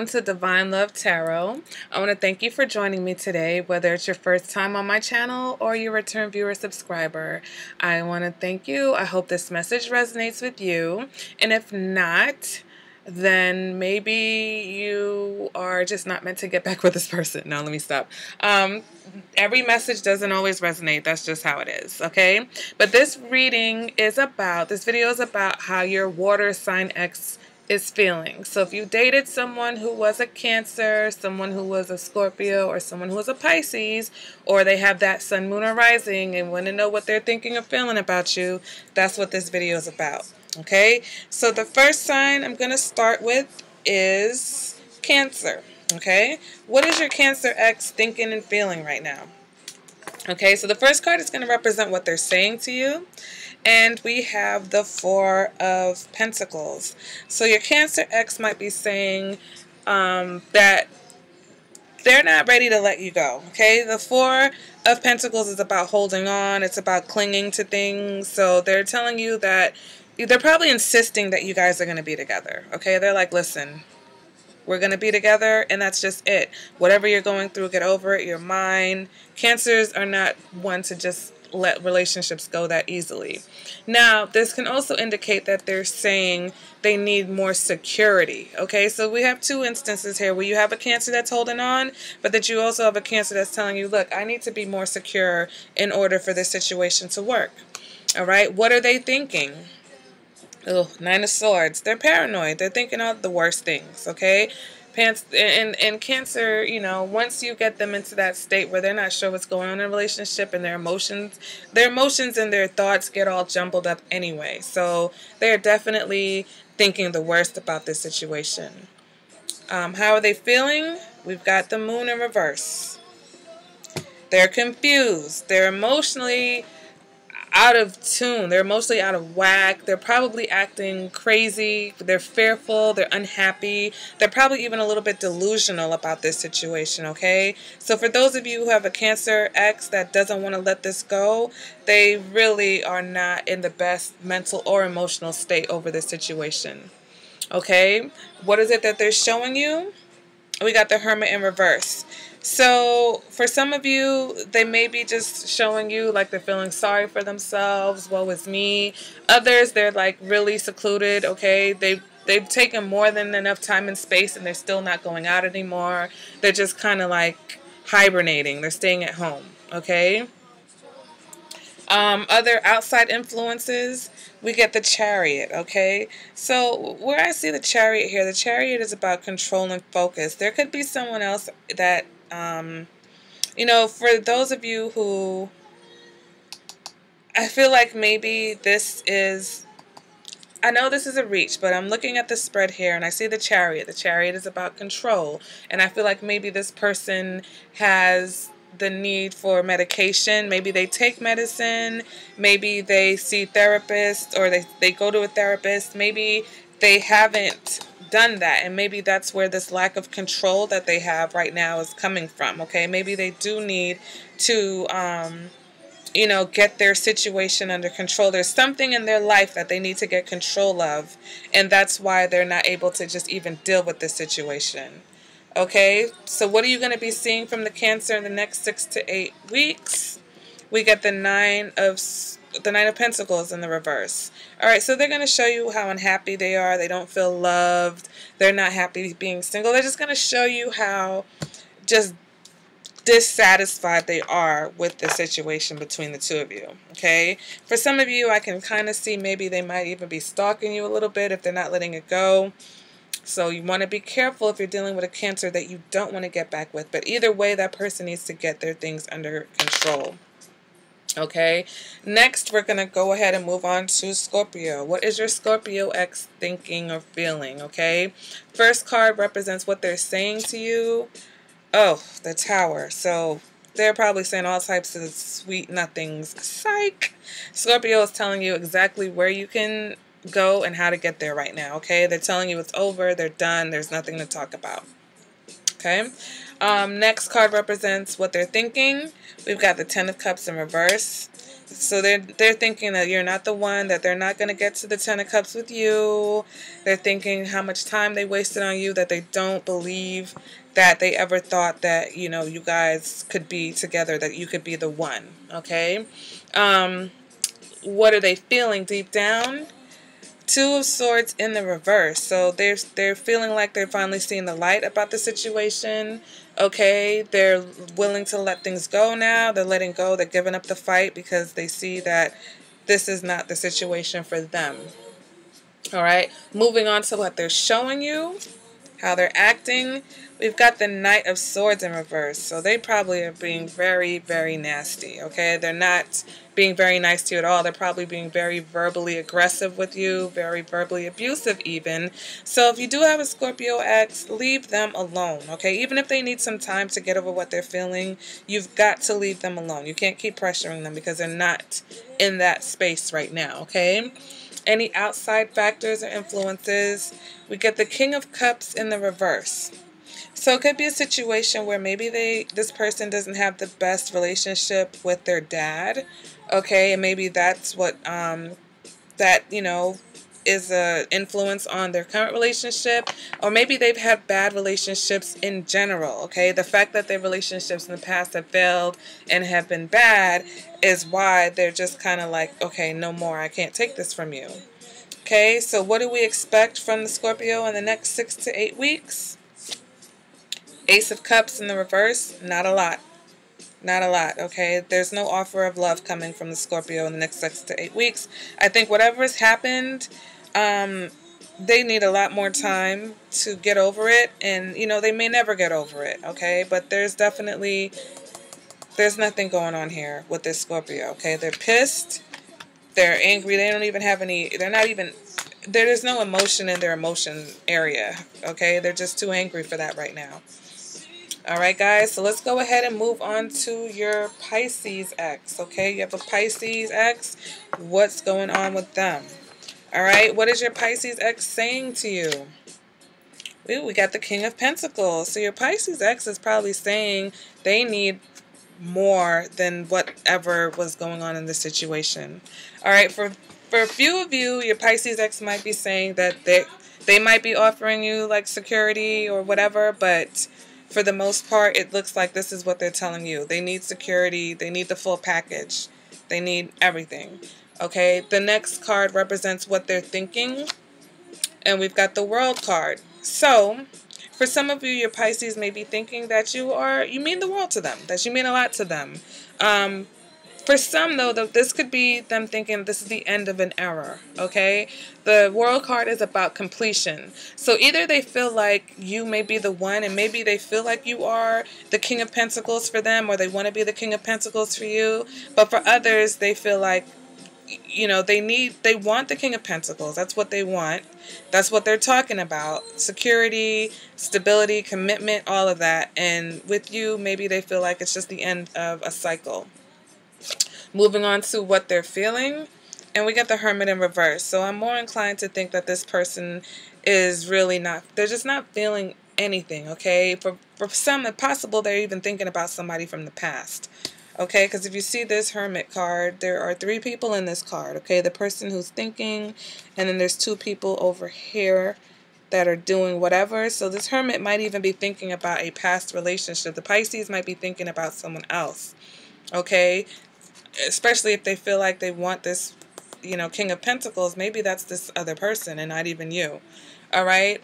welcome to Divine Love Tarot. I want to thank you for joining me today, whether it's your first time on my channel or your return viewer subscriber. I want to thank you. I hope this message resonates with you, and if not, then maybe you are just not meant to get back with this person. Now let me stop. Every message doesn't always resonate. That's just how it is, okay? But this video is about how your water sign X is feeling. So if you dated someone who was a Cancer, someone who was a Scorpio, or someone who was a Pisces, or they have that sun, moon, or rising and want to know what they're thinking or feeling about you, that's what this video is about. Okay, so the first sign I'm going to start with is Cancer. Okay, what is your Cancer X thinking and feeling right now? Okay, so the first card is going to represent what they're saying to you. And we have the Four of Pentacles. So your Cancer X might be saying that they're not ready to let you go. Okay, the Four of Pentacles is about holding on. It's about clinging to things. So they're telling you that they're probably insisting that you guys are going to be together. Okay, they're like, listen, we're going to be together, and that's just it. Whatever you're going through, get over it. You're mine. Cancers are not one to just let relationships go that easily. Now, this can also indicate that they're saying they need more security. Okay, so we have two instances here where you have a Cancer that's holding on, but that you also have a Cancer that's telling you, look, I need to be more secure in order for this situation to work. All right, what are they thinking? Oh, Nine of Swords. They're paranoid. They're thinking of the worst things, okay? And Cancer, you know, once you get them into that state where they're not sure what's going on in a relationship, and their emotions and their thoughts get all jumbled up anyway. So they're definitely thinking the worst about this situation. How are they feeling? We've got the Moon in reverse. They're confused. They're emotionally out of tune. They're mostly out of whack. They're probably acting crazy. They're fearful. They're unhappy. They're probably even a little bit delusional about this situation, okay? So for those of you who have a Cancer X that doesn't want to let this go, they really are not in the best mental or emotional state over this situation, okay? What is it that they're showing you? We got the Hermit in reverse. So for some of you, they may be just showing you like they're feeling sorry for themselves. Woe is me. Others, they're like really secluded. Okay, they've taken more than enough time and space, and they're still not going out anymore. They're just kind of like hibernating. They're staying at home. Okay. Other outside influences, we get the Chariot, okay? So where I see the Chariot here, the Chariot is about control and focus. There could be someone else that, you know, for those of you who, I feel like maybe this is, I know this is a reach, but I'm looking at the spread here and I see the Chariot. The Chariot is about control, and I feel like maybe this person has the need for medication. Maybe they take medicine, maybe they see therapists, or they go to a therapist. Maybe they haven't done that, and maybe that's where this lack of control that they have right now is coming from, okay? Maybe they do need to you know, get their situation under control. There's something in their life that they need to get control of, and that's why they're not able to just even deal with this situation. Okay, so what are you going to be seeing from the Cancer in the next 6 to 8 weeks? We get the Nine of Pentacles in the reverse. All right, so they're going to show you how unhappy they are. They don't feel loved. They're not happy being single. They're just going to show you how just dissatisfied they are with the situation between the two of you. Okay, for some of you, I can kind of see maybe they might even be stalking you a little bit if they're not letting it go. So you want to be careful if you're dealing with a Cancer that you don't want to get back with. But either way, that person needs to get their things under control. Okay, next we're going to go ahead and move on to Scorpio. What is your Scorpio X thinking or feeling? Okay, first card represents what they're saying to you. Oh, the Tower. So they're probably saying all types of sweet nothings. Psych! Scorpio is telling you exactly where you can go and how to get there right now, okay? They're telling you it's over, they're done, there's nothing to talk about, okay? Next card represents what they're thinking. We've got the Ten of Cups in reverse. So they're thinking that you're not the one, that they're not going to get to the Ten of Cups with you. They're thinking how much time they wasted on you, that they don't believe that they ever thought that, you know, you guys could be together, that you could be the one, okay? What are they feeling deep down? Two of Swords in the reverse. So they're feeling like they're finally seeing the light about the situation. Okay, they're willing to let things go now. They're letting go. They're giving up the fight because they see that this is not the situation for them. All right, moving on to what they're showing you, how they're acting. We've got the Knight of Swords in reverse. So they probably are being very, very nasty, okay? They're not being very nice to you at all. They're probably being very verbally aggressive with you, very verbally abusive even. So if you do have a Scorpio ex, leave them alone, okay? Even if they need some time to get over what they're feeling, you've got to leave them alone. You can't keep pressuring them because they're not in that space right now, okay? Any outside factors or influences? We get the King of Cups in the reverse. So it could be a situation where maybe this person doesn't have the best relationship with their dad, okay, and maybe that's what that, you know, is a influence on their current relationship, or maybe they've had bad relationships in general, okay? The fact that their relationships in the past have failed and have been bad is why they're just kind of like, okay, no more, I can't take this from you. Okay, so what do we expect from the Scorpio in the next 6 to 8 weeks? Ace of Cups in the reverse, not a lot. Not a lot, okay? There's no offer of love coming from the Scorpio in the next 6 to 8 weeks. I think whatever has happened, they need a lot more time to get over it. And, you know, they may never get over it, okay? But there's nothing going on here with this Scorpio, okay? They're pissed. They're angry. They don't even have any, there's no emotion in their emotion area, okay? They're just too angry for that right now. All right, guys, so let's go ahead and move on to your Pisces ex, okay? You have a Pisces ex. What's going on with them? All right, what is your Pisces ex saying to you? Ooh, we got the King of Pentacles. So your Pisces ex is probably saying they need more than whatever was going on in this situation. All right, for a few of you, your Pisces ex might be saying that they might be offering you like security or whatever, but for the most part, it looks like this is what they're telling you. They need security. They need the full package. They need everything. Okay, the next card represents what they're thinking, and we've got the World card. So for some of you, your Pisces may be thinking that you mean the world to them, that you mean a lot to them. For some, though, this could be them thinking this is the end of an era, okay? The World card is about completion. So either they feel like you may be the one, and maybe they feel like you are the King of Pentacles for them, or they want to be the King of Pentacles for you. But for others, they feel like, you know, they want the King of Pentacles. That's what they want. That's what they're talking about. Security, stability, commitment, all of that. And with you, maybe they feel like it's just the end of a cycle. Moving on to what they're feeling. And we get the Hermit in reverse. So I'm more inclined to think that this person is really not, they're just not feeling anything, okay? For some, it's possible they're even thinking about somebody from the past. Okay, because if you see this Hermit card, there are 3 people in this card, okay? The person who's thinking, and then there's 2 people over here that are doing whatever. So this Hermit might even be thinking about a past relationship. The Pisces might be thinking about someone else, okay? Especially if they feel like they want this, you know, King of Pentacles. Maybe that's this other person and not even you. All right.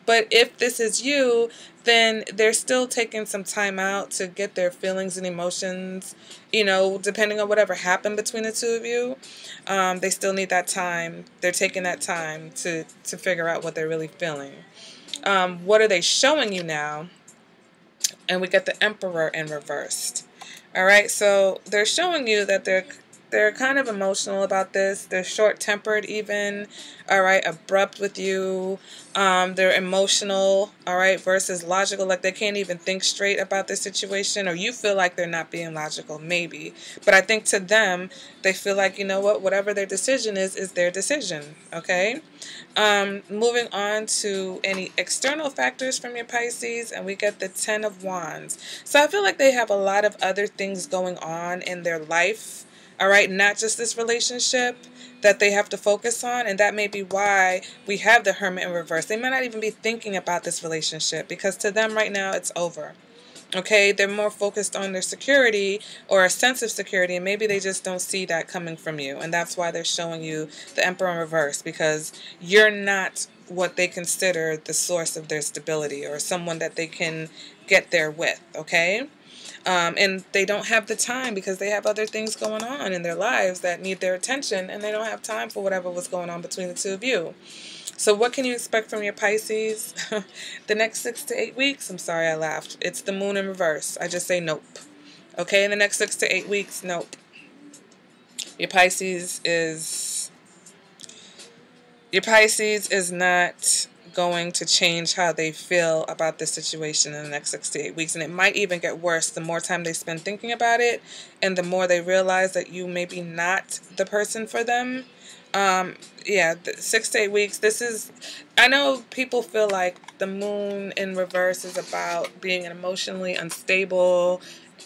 But if this is you, then they're still taking some time out to get their feelings and emotions, you know, depending on whatever happened between the 2 of you. They still need that time. They're taking that time to figure out what they're really feeling. What are they showing you now? And we get the Emperor in reversed. All right. So they're showing you that they're kind of emotional about this. They're short-tempered even, all right, abrupt with you. They're emotional, all right, versus logical, like they can't even think straight about the situation, or you feel like they're not being logical, maybe. But I think to them, they feel like, you know what, whatever their decision is their decision, okay? Moving on to any external factors from your Pisces, and we get the 10 of Wands. So I feel like they have a lot of other things going on in their life. All right, not just this relationship that they have to focus on, and that may be why we have the Hermit in reverse. They might not even be thinking about this relationship because to them right now it's over. Okay, they're more focused on their security or a sense of security, and maybe they just don't see that coming from you, and that's why they're showing you the Emperor in reverse, because you're not what they consider the source of their stability or someone that they can get there with, okay? And they don't have the time because they have other things going on in their lives that need their attention, and they don't have time for whatever was going on between the two of you. So what can you expect from your Pisces? The next 6 to 8 weeks? I'm sorry I laughed. It's the moon in reverse. I just say nope. Okay, in the next 6 to 8 weeks, nope. Your Pisces is not going to change how they feel about this situation in the next 6 to 8 weeks. And it might even get worse the more time they spend thinking about it and the more they realize that you may be not the person for them. Yeah, 6 to 8 weeks. I know people feel like the moon in reverse is about being emotionally unstable,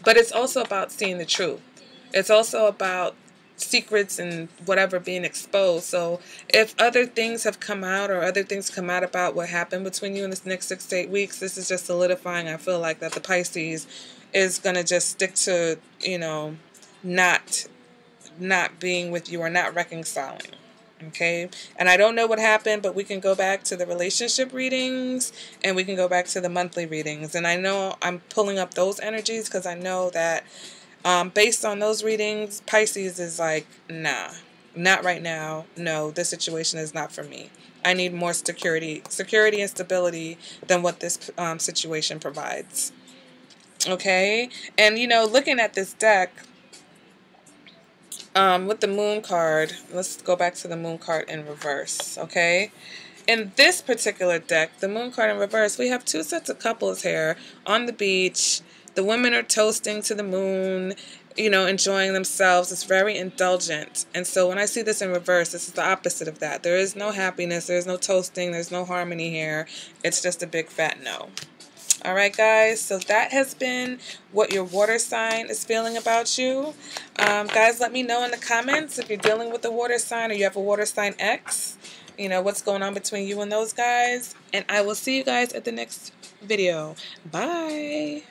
but it's also about seeing the truth. It's also about secrets and whatever being exposed. So if other things have come out or other things come out about what happened between you in this next 6 to 8 weeks, this is just solidifying, I feel like, that the Pisces is going to just stick to, not being with you or not reconciling. Okay, and I don't know what happened, but we can go back to the relationship readings and we can go back to the monthly readings. And I know I'm pulling up those energies because I know that based on those readings, Pisces is like, nah, not right now. No, this situation is not for me. I need more security and stability than what this situation provides. Okay, and looking at this deck, with the moon card, let's go back to the moon card in reverse, okay? In this particular deck, the moon card in reverse, we have two sets of couples here on the beach. The women are toasting to the moon, enjoying themselves. It's very indulgent. And so when I see this in reverse, this is the opposite of that. There is no happiness. There's no toasting. There's no harmony here. It's just a big fat no. All right, guys, so that has been what your water sign is feeling about you. Guys, let me know in the comments if you're dealing with a water sign or you have a water sign X. What's going on between you and those guys. And I will see you guys at the next video. Bye.